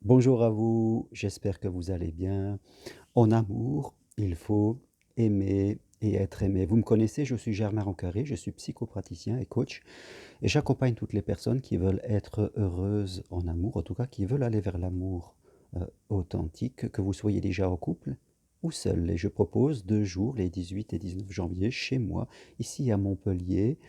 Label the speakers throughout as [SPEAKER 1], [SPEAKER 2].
[SPEAKER 1] Bonjour à vous, j'espère que vous allez bien. En amour, il faut aimer et être aimé. Vous me connaissez, je suis Germain Roncaré, je suis psychopraticien et coach et j'accompagne toutes les personnes qui veulent être heureuses en amour, en tout cas qui veulent aller vers l'amour authentique, que vous soyez déjà en couple ou seul. Et je propose 2 jours, les 18 et 19 janvier, chez moi, ici à Montpellier,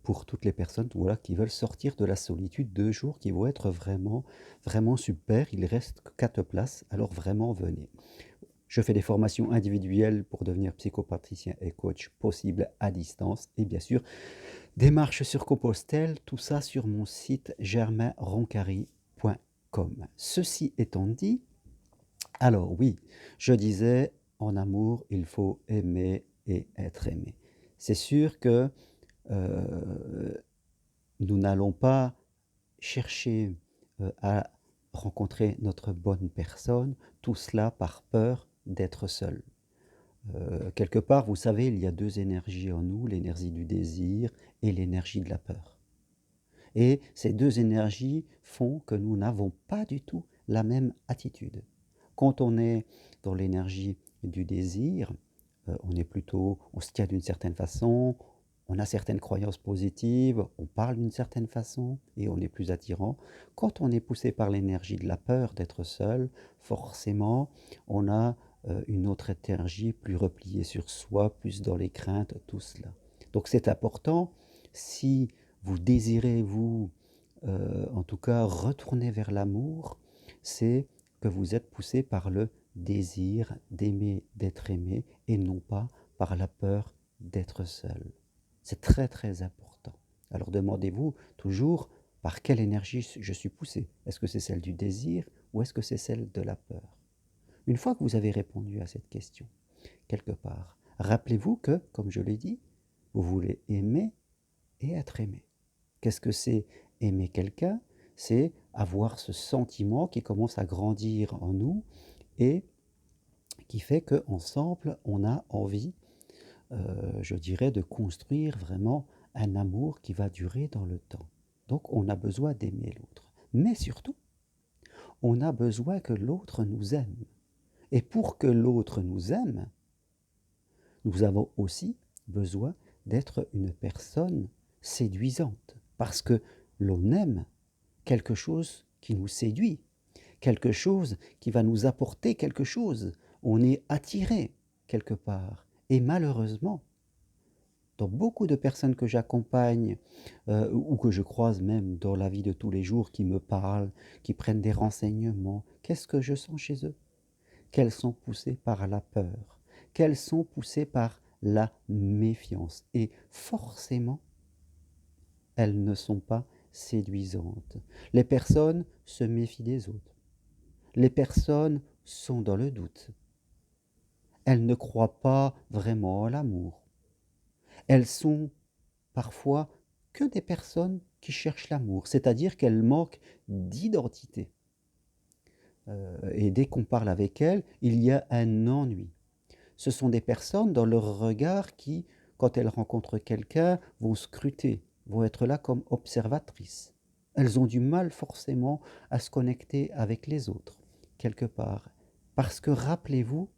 [SPEAKER 1] pour toutes les personnes voilà, qui veulent sortir de la solitude, 2 jours qui vont être vraiment, vraiment super. Il reste que 4 places, alors vraiment venez. Je fais des formations individuelles pour devenir psychopatricien et coach possible à distance. Et bien sûr, des marches sur Compostelle, tout ça sur mon site germainroncary.com. Ceci étant dit, alors oui, je disais, en amour, il faut aimer et être aimé. C'est sûr que euh, nous n'allons pas chercher à rencontrer notre bonne personne, tout cela par peur d'être seul. Quelque part, vous savez, il y a deux énergies en nous, l'énergie du désir et l'énergie de la peur. Et ces deux énergies font que nous n'avons pas du tout la même attitude. Quand on est dans l'énergie du désir, on se tient d'une certaine façon, on a certaines croyances positives, on parle d'une certaine façon et on est plus attirant. Quand on est poussé par l'énergie de la peur d'être seul, forcément, on a une autre énergie plus repliée sur soi, plus dans les craintes, tout cela. Donc c'est important, si vous désirez, vous, en tout cas, retourner vers l'amour, c'est que vous êtes poussé par le désir d'aimer, d'être aimé, et non pas par la peur d'être seul. C'est très très important. Alors demandez-vous toujours par quelle énergie je suis poussé. Est-ce que c'est celle du désir ou est-ce que c'est celle de la peur? Une fois que vous avez répondu à cette question, quelque part, rappelez-vous que, comme je l'ai dit, vous voulez aimer et être aimé. Qu'est-ce que c'est aimer quelqu'un? C'est avoir ce sentiment qui commence à grandir en nous et qui fait qu'ensemble, on a envie, je dirais, de construire vraiment un amour qui va durer dans le temps. Donc on a besoin d'aimer l'autre. Mais surtout, on a besoin que l'autre nous aime. Et pour que l'autre nous aime, nous avons aussi besoin d'être une personne séduisante. Parce que l'on aime quelque chose qui nous séduit, quelque chose qui va nous apporter quelque chose. On est attiré quelque part. Et malheureusement, dans beaucoup de personnes que j'accompagne ou que je croise même dans la vie de tous les jours, qui me parlent, qui prennent des renseignements, qu'est-ce que je sens chez eux? Qu'elles sont poussées par la peur, qu'elles sont poussées par la méfiance. Et forcément, elles ne sont pas séduisantes. Les personnes se méfient des autres. Les personnes sont dans le doute. Elles ne croient pas vraiment à l'amour. Elles sont parfois que des personnes qui cherchent l'amour, c'est-à-dire qu'elles manquent d'identité. Et dès qu'on parle avec elles, il y a un ennui. Ce sont des personnes dans leur regard qui, quand elles rencontrent quelqu'un, vont scruter, vont être là comme observatrices. Elles ont du mal forcément à se connecter avec les autres, quelque part. Parce que rappelez-vous,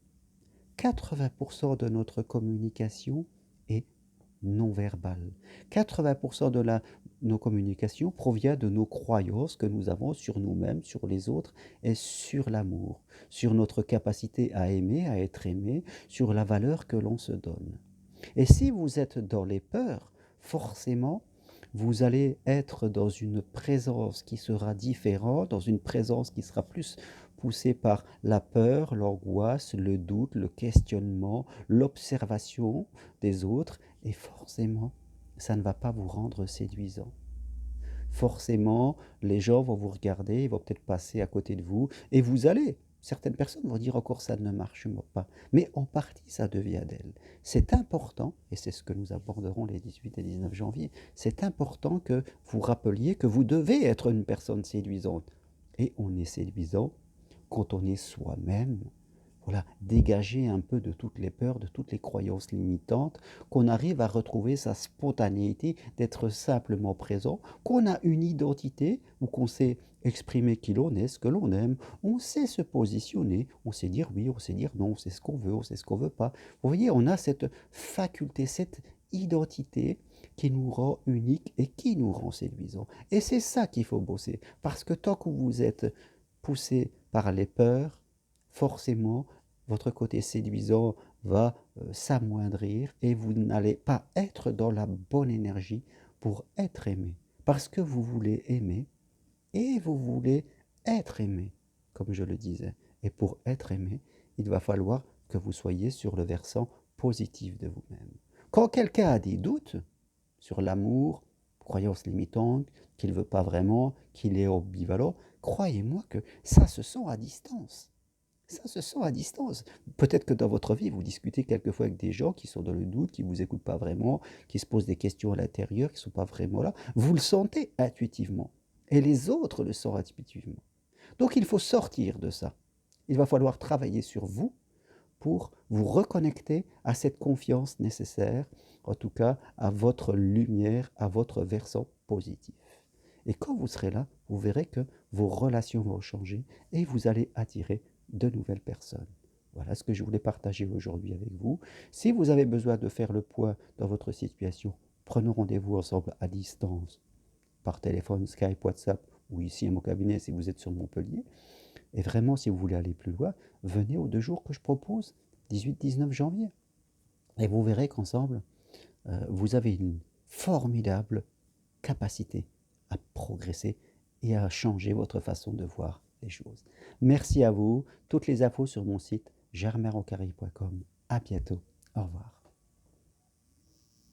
[SPEAKER 1] 80% de notre communication est non verbale. 80% de nos communications provient de nos croyances que nous avons sur nous-mêmes, sur les autres et sur l'amour, sur notre capacité à aimer, à être aimé, sur la valeur que l'on se donne. Et si vous êtes dans les peurs, forcément, vous allez être dans une présence qui sera différente, dans une présence qui sera plus poussée par la peur, l'angoisse, le doute, le questionnement, l'observation des autres, et forcément, ça ne va pas vous rendre séduisant. Forcément, les gens vont vous regarder, ils vont peut-être passer à côté de vous, et vous allez. Certaines personnes vont dire encore ça ne marche pas. Mais en partie, ça devient d'elles. C'est important, et c'est ce que nous aborderons les 18 et 19 janvier, c'est important que vous rappeliez que vous devez être une personne séduisante. Et on est séduisant quand on est soi-même. voilà, dégager un peu de toutes les peurs, de toutes les croyances limitantes, qu'on arrive à retrouver sa spontanéité, d'être simplement présent, qu'on a une identité ou qu'on sait exprimer qui l'on est, ce que l'on aime, on sait se positionner, on sait dire oui, on sait dire non, on sait ce qu'on veut, on sait ce qu'on veut pas. Vous voyez, on a cette faculté, cette identité qui nous rend unique et qui nous rend séduisant. Et c'est ça qu'il faut bosser, parce que tant que vous êtes poussé par les peurs, forcément, votre côté séduisant va s'amoindrir et vous n'allez pas être dans la bonne énergie pour être aimé. Parce que vous voulez aimer et vous voulez être aimé, comme je le disais. Et pour être aimé, il va falloir que vous soyez sur le versant positif de vous-même. Quand quelqu'un a des doutes sur l'amour, croyance limitante, qu'il ne veut pas vraiment, qu'il est ambivalent, croyez-moi que ça se sent à distance. Ça se sent à distance. Peut-être que dans votre vie, vous discutez quelquefois avec des gens qui sont dans le doute, qui ne vous écoutent pas vraiment, qui se posent des questions à l'intérieur, qui ne sont pas vraiment là. Vous le sentez intuitivement. Et les autres le sentent intuitivement. Donc il faut sortir de ça. Il va falloir travailler sur vous pour vous reconnecter à cette confiance nécessaire, en tout cas à votre lumière, à votre versant positif. Et quand vous serez là, vous verrez que vos relations vont changer et vous allez attirer de nouvelles personnes. Voilà ce que je voulais partager aujourd'hui avec vous. Si vous avez besoin de faire le point dans votre situation, prenons rendez-vous ensemble à distance, par téléphone, Skype, WhatsApp, ou ici à mon cabinet si vous êtes sur Montpellier. Et vraiment, si vous voulez aller plus loin, venez aux 2 jours que je propose, 18-19 janvier. Et vous verrez qu'ensemble, vous avez une formidable capacité à progresser et à changer votre façon de voir les choses. Merci à vous. Toutes les infos sur mon site germainroncari.com. À bientôt. Au revoir.